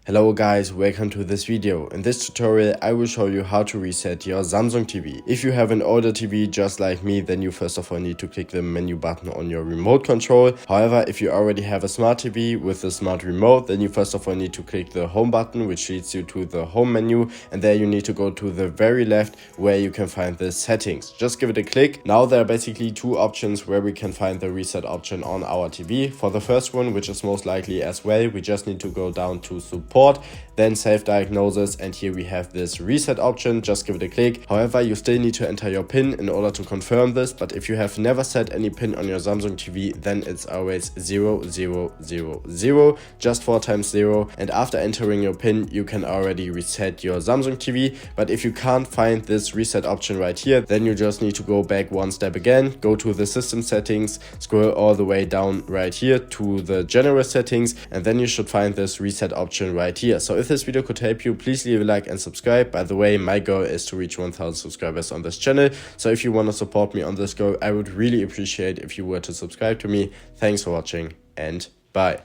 Hello guys, welcome to this video. In this tutorial I will show you how to reset your Samsung TV. If you have an older TV just like me, then you first of all need to click the menu button on your remote control. However, if you already have a smart TV with a smart remote, then you first of all need to click the home button, which leads you to the home menu, and there you need to go to the very left where you can find the settings. Just give it a click. Now there are basically two options where we can find the reset option on our TV. For the first one, which is most likely as well, we just need to go down to support, then self-diagnosis, and here we have this reset option. Just give it a click. However, you still need to enter your PIN in order to confirm this, but if you have never set any PIN on your Samsung TV, then it's always 0000, just 4 times 0, and after entering your PIN you can already reset your Samsung TV. But if you can't find this reset option right here, then you just need to go back one step again, go to the system settings, scroll all the way down right here to the general settings, and then you should find this reset option right here. So if this video could help you, please leave a like and subscribe. By the way, my goal is to reach 1000 subscribers on this channel, so if you want to support me on this goal, I would really appreciate if you were to subscribe to me. Thanks for watching and bye.